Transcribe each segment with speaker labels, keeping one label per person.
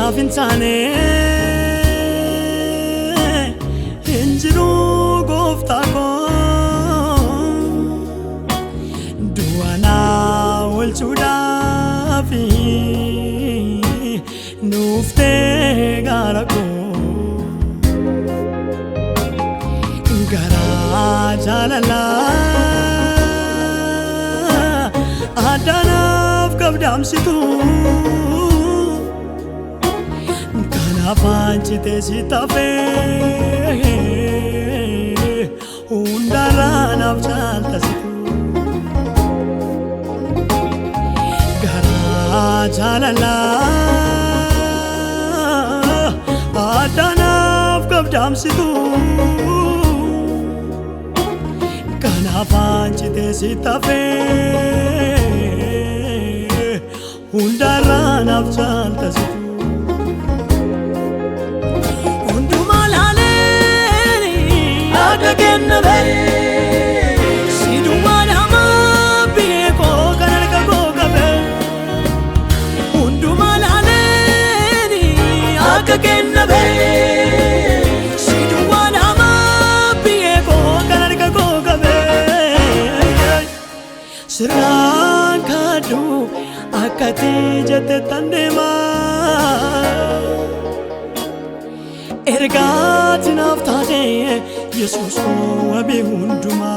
Speaker 1: Afintane Injiru goftako Duana walchudafi Nufte garako Gara jalala Adanaf kabdamsitu Afanchite sitafe Undaran afchalta situ Gara jalala Adanaf kabdam situ Kana afanchite sitafe Undaran afchalta situ Again the bay See the one I'm a big coconut coca Undu malani Again the bay See the one I'm a big coconut coca Srankadu Akati jate tandema Ergat naftate Jesus wabi hunduma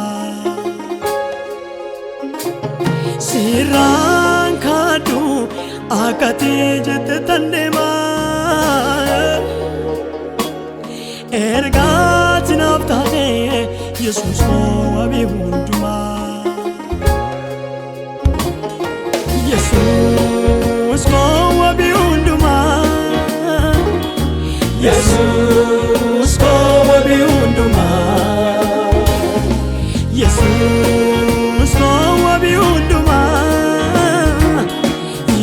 Speaker 1: Sirang kadu akati jete tandema Ergat naftate Jesus wabi hunduma Jesus wabi hunduma Jesus wabi hunduma Jesus wabi hunduma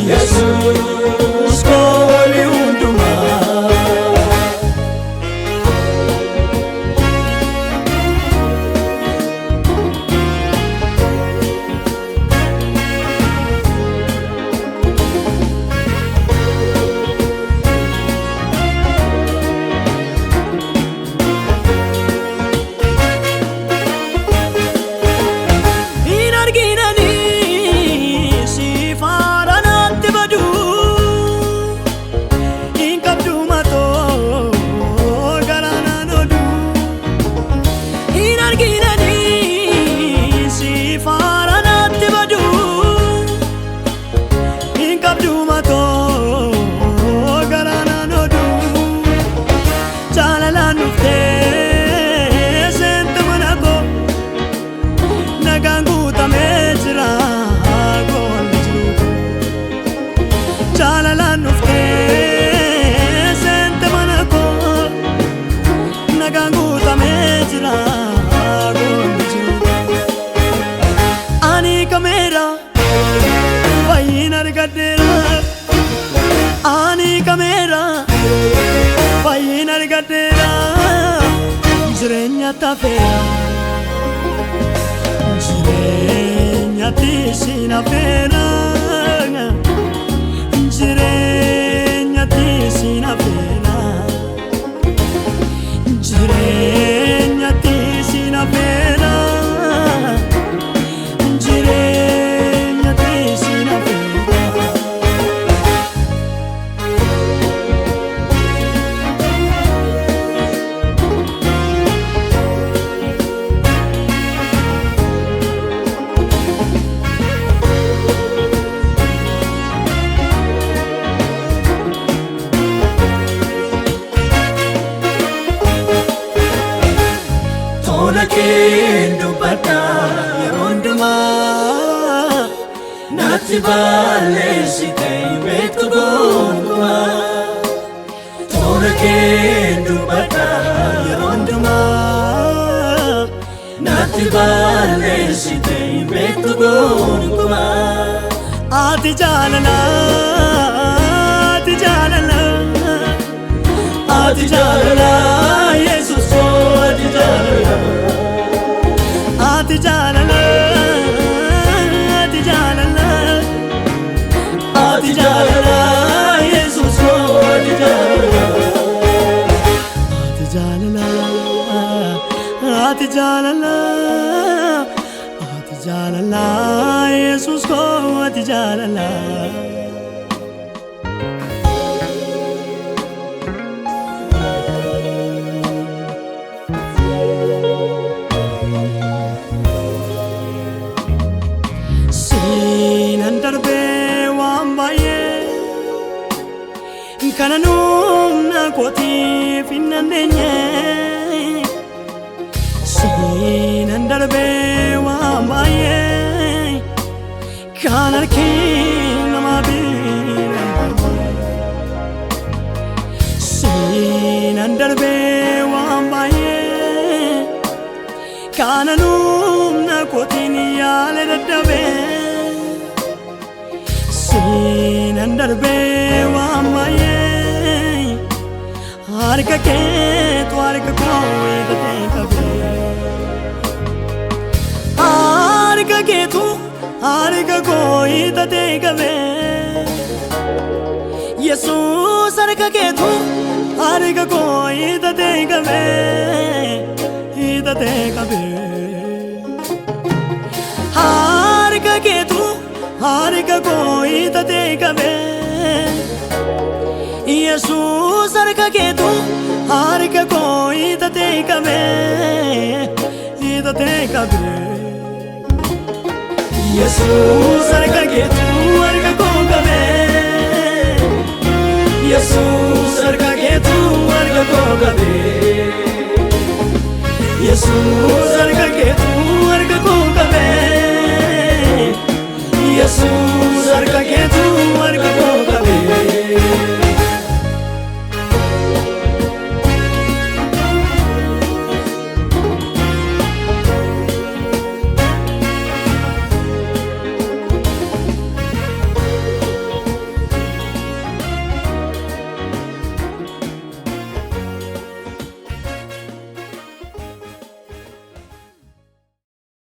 Speaker 1: Jesus wabi hunduma Ani kamera Payinar gatera Jirenya tafera Jirenya tisina fera Jirenya tisina fera Jirenya tisina fera Jirenya tisina fera
Speaker 2: keen dubbadha yeroo hundumaa natti balleessite beektu gonkumaa. Tola keen dubbadha yeroo hundumaa natti balleessite beektu gonkumaa.
Speaker 1: Ati jaalala, ati jaalala, ati jaalala, Yesus ko ati jaalala, ati jaalala, ati jaalala, ati jaalala, Yesus ko ati jaalala, ati jaalala, ati jaalala, ati jaalala, Yesus ko ati jaalala. Sinan darbe waan baay'ee kana humna kootiif hin dandeenye. Sinan darbe waan baay'ee kan harki nama bira. Sinan darbe waan baay'ee kan humna kootiin yaale dadhabe. Sinan darbe waan baay'ee harka keetu harka koo hiikatee qabe. Harka keetu harka koo hiikatee qabe. Yesuus harka keetu harka koo hiikatee qabe. Hiikatee qabe. Harka keetu harka koo hiikatee qabe. Yesuus harka keetu harka koo hiikatee qabe. Hiikatee qabe. Yesuus harka keetu harka koo qabe. Yesuus harka keetu harka koo qabe. Yesuus